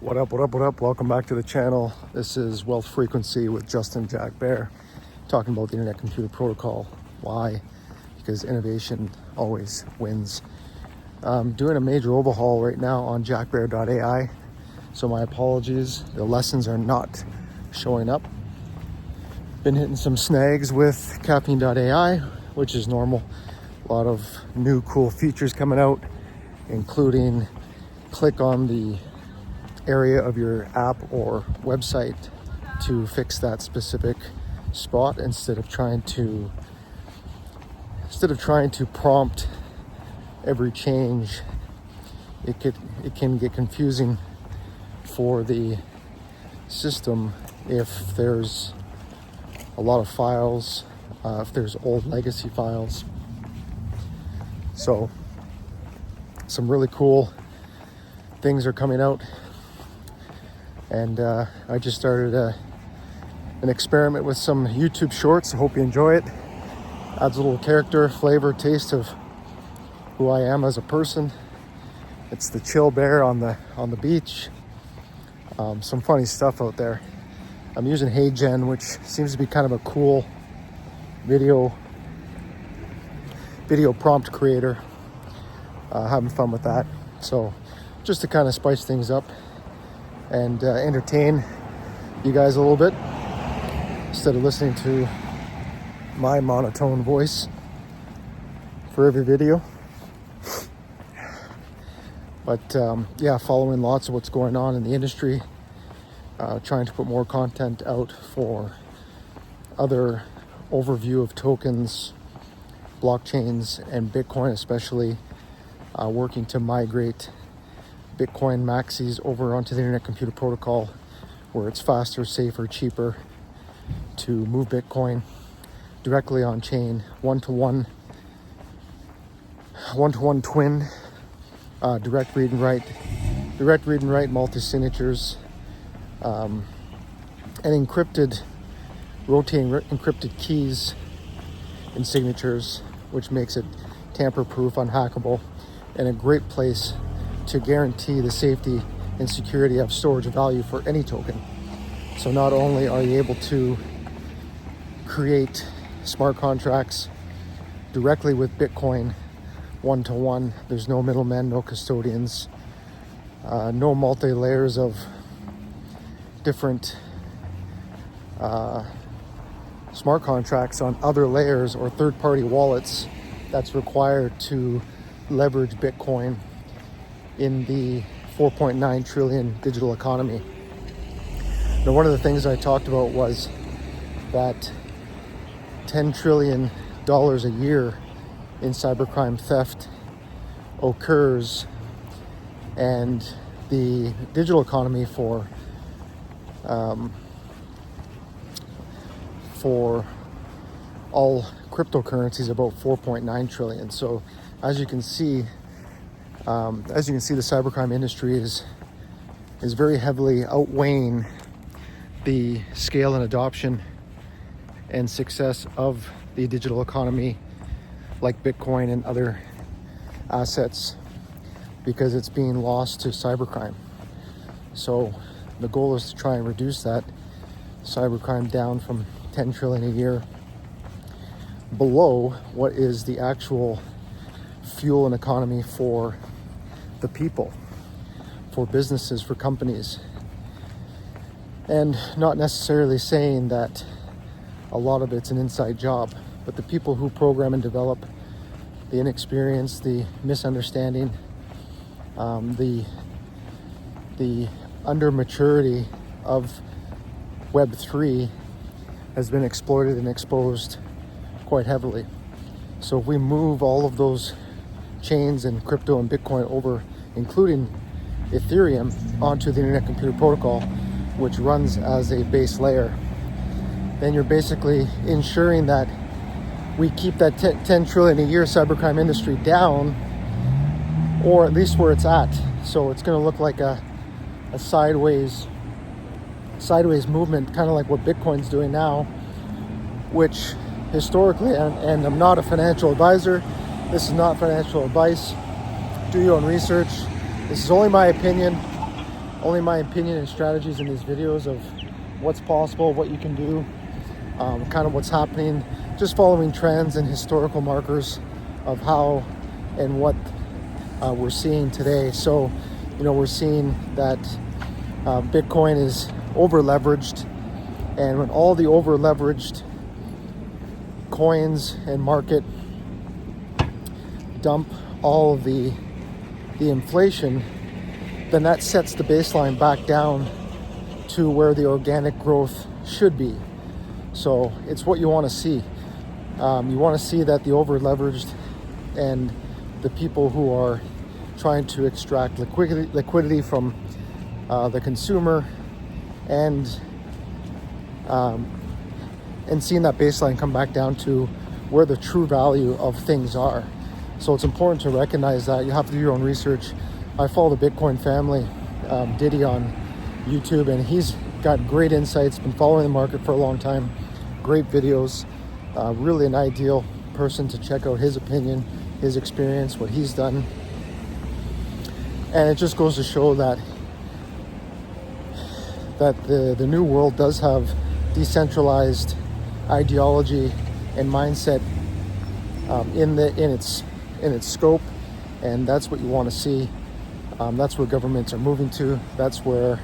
What up, what up, what up? Welcome back to the channel. This is Wealth Frequency with Justin Jack Bear, talking about the Internet Computer Protocol. Why? Because innovation always wins. I'm doing a major overhaul right now on jackbear.ai, so my apologies. The lessons are not showing up. Been hitting some snags with caffeine.ai, which is normal. A lot of new cool features coming out, including click on the area of your app or website to fix that specific spot instead of trying to prompt every change. It can get confusing for the system if there's a lot of files, if there's old legacy files. So some really cool things are coming out. And I just started an experiment with some YouTube shorts. I hope you enjoy it. Adds a little character, flavor, taste of who I am as a person. It's the chill bear on the beach. Some funny stuff out there. I'm using HeyGen, which seems to be kind of a cool video prompt creator. Having fun with that. So just to kind of spice things up and entertain you guys a little bit instead of listening to my monotone voice for every video. But yeah, following lots of what's going on in the industry, trying to put more content out for other overview of tokens, blockchains, and Bitcoin especially, working to migrate Bitcoin Maxis over onto the Internet Computer Protocol, where it's faster, safer, cheaper to move Bitcoin directly on chain, one-to-one twin, direct read and write, multi-signatures, and rotating encrypted keys and signatures, which makes it tamper-proof, unhackable, and a great place to guarantee the safety and security of storage of value for any token. So not only are you able to create smart contracts directly with Bitcoin one-to-one, there's no middlemen, no custodians, no multi-layers of different smart contracts on other layers or third-party wallets that's required to leverage Bitcoin in the 4.9 trillion digital economy. Now, one of the things I talked about was that $10 trillion a year in cybercrime theft occurs, and the digital economy for all cryptocurrencies about 4.9 trillion. So as you can see, the cybercrime industry is very heavily outweighing the scale and adoption and success of the digital economy, like Bitcoin and other assets, because it's being lost to cybercrime. So the goal is to try and reduce that cybercrime down from 10 trillion a year below what is the actual fuel and economy for the people, for businesses, for companies. And not necessarily saying that a lot of it's an inside job, but the people who program and develop, the inexperience, the misunderstanding, the under maturity of Web3 has been exploited and exposed quite heavily. So if we move all of those chains and crypto and Bitcoin over, including Ethereum, onto the Internet Computer Protocol, which runs as a base layer, then you're basically ensuring that we keep that 10 trillion a year cybercrime industry down, or at least where it's at. So it's going to look like a sideways movement, kind of like what Bitcoin's doing now, which historically, and I'm not a financial advisor, this is not financial advice, do your own research. This is only my opinion. only my opinion and strategies in these videos of what's possible, what you can do, kind of what's happening, just following trends and historical markers of how and what we're seeing today. So, we're seeing that Bitcoin is over leveraged, and when all the over leveraged coins and market dump all of the inflation, then that sets the baseline back down to where the organic growth should be. So it's what you want to see. You want to see that the over leveraged and the people who are trying to extract liquidity from the consumer and seeing that baseline come back down to where the true value of things are. So it's important to recognize that. You have to do your own research. I follow the Bitcoin family, Diddy, on YouTube, and he's got great insights, been following the market for a long time, great videos, really an ideal person to check out his opinion, his experience, what he's done. And it just goes to show that the new world does have decentralized ideology and mindset in its scope, and that's what you want to see. That's where governments are moving to. That's where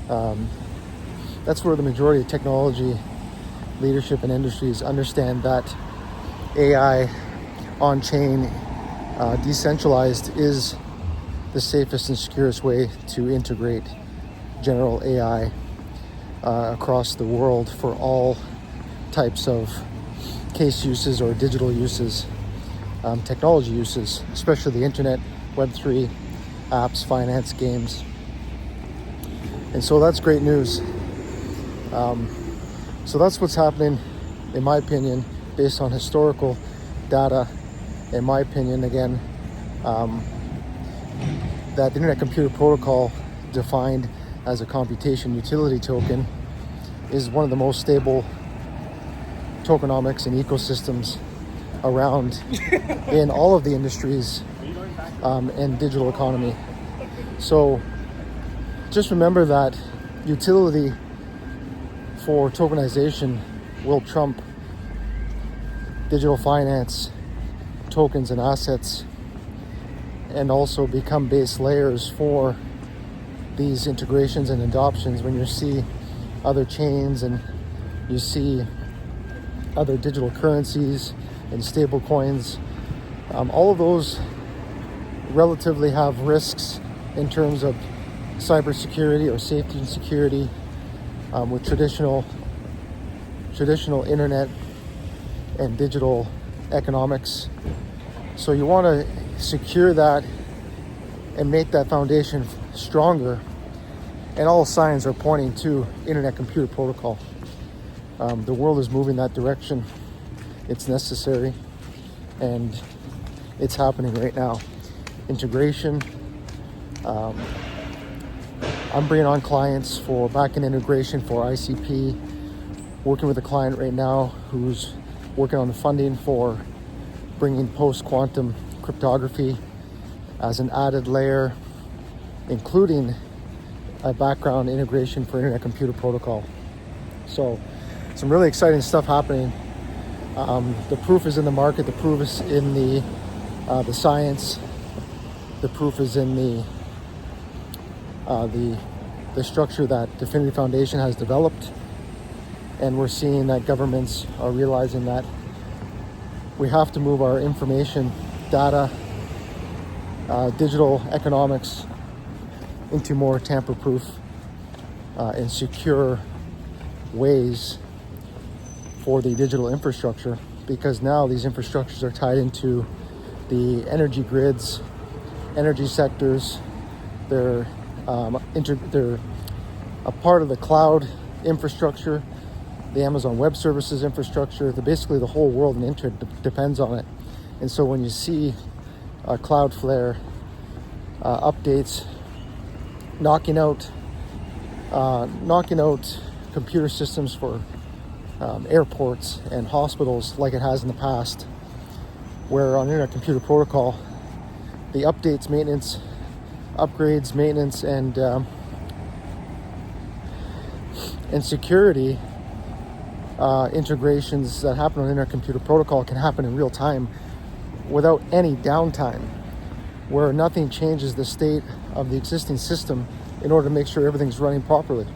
the majority of technology leadership and industries understand that AI on-chain, decentralized, is the safest and securest way to integrate general AI across the world for all types of case uses or digital uses, technology uses, especially the internet, Web3, apps, finance, games. And so that's great news. So that's what's happening, in my opinion, based on historical data. In my opinion, again, that the Internet Computer Protocol, defined as a computation utility token, is one of the most stable tokenomics and ecosystems around in all of the industries and digital economy. So just remember that utility for tokenization will trump digital finance, tokens and assets, and also become base layers for these integrations and adoptions. When you see other chains and you see other digital currencies and stable coins, all of those relatively have risks in terms of cybersecurity or safety and security with traditional internet and digital economics. So you want to secure that and make that foundation stronger, and all signs are pointing to Internet Computer Protocol. The world is moving that direction. It's necessary, and it's happening right now. Integration. I'm bringing on clients for backend integration for ICP, working with a client right now who's working on the funding for bringing post-quantum cryptography as an added layer, including a background integration for Internet Computer Protocol. So some really exciting stuff happening. The proof is in the market. The proof is in the science. The proof is in the structure that Definity Foundation has developed. And we're seeing that governments are realizing that we have to move our information, data, digital economics into more tamper-proof and secure ways for the digital infrastructure, because now these infrastructures are tied into the energy grids, energy sectors. They're a part of the cloud infrastructure, the Amazon Web Services infrastructure. Basically the whole world and internet depends on it. And so when you see Cloudflare updates knocking out computer systems for airports and hospitals like it has in the past, where on Internet Computer Protocol, the updates, maintenance, upgrades, maintenance, and And security integrations that happen on Internet Computer Protocol can happen in real time without any downtime, where nothing changes the state of the existing system in order to make sure everything's running properly.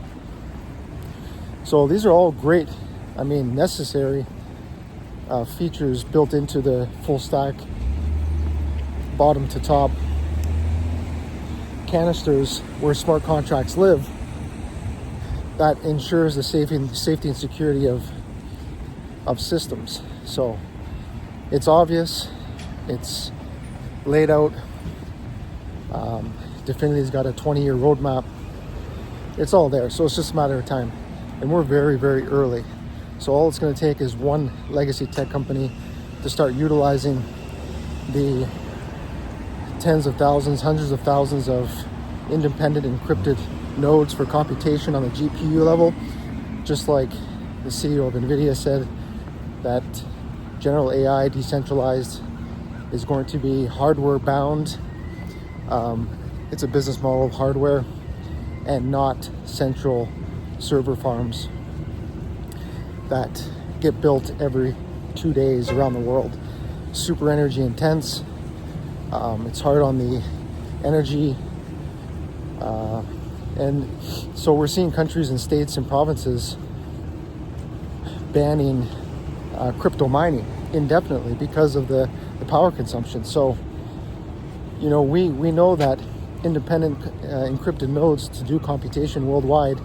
So these are all great, necessary features built into the full stack, bottom to top canisters where smart contracts live, that ensures the safety and security of systems. So it's obvious, it's laid out. Definity's got a 20-year roadmap. It's all there, so it's just a matter of time. And we're very, very early. So all it's going to take is one legacy tech company to start utilizing the tens of thousands, hundreds of thousands of independent encrypted nodes for computation on the GPU level. Just like the CEO of NVIDIA said, that general AI, decentralized, is going to be hardware bound. It's a business model of hardware and not central server farms that get built every 2 days around the world. Super energy intense. It's hard on the energy. And so we're seeing countries and states and provinces banning crypto mining indefinitely because of the power consumption. So, we know that independent encrypted nodes to do computation worldwide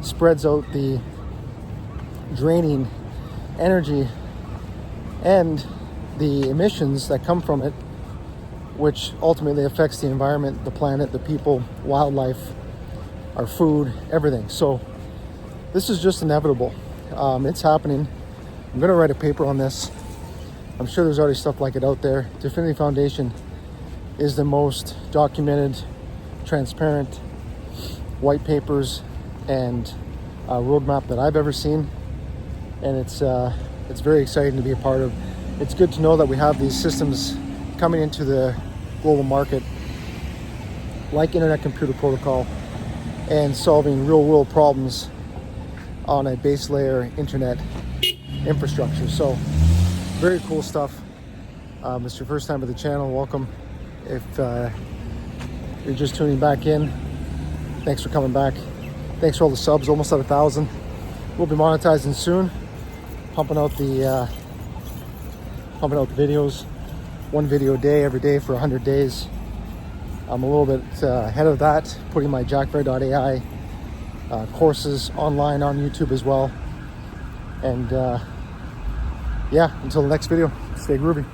spreads out the draining energy and the emissions that come from it, which ultimately affects the environment, the planet, the people, wildlife, our food, everything. So this is just inevitable. It's happening. I'm going to write a paper on this. I'm sure there's already stuff like it out there. Definity Foundation is the most documented, transparent white papers and roadmap that I've ever seen. And it's very exciting to be a part of. It's good to know that we have these systems coming into the global market, like Internet Computer Protocol, and solving real world problems on a base layer internet infrastructure. So very cool stuff. It's your first time at the channel, welcome. If you're just tuning back in, thanks for coming back. Thanks for all the subs, almost at 1,000. We'll be monetizing soon, pumping out the videos, one video a day every day for 100 days. I'm a little bit ahead of that, putting my jackbear.ai courses online on YouTube as well. And until the next video, stay groovy.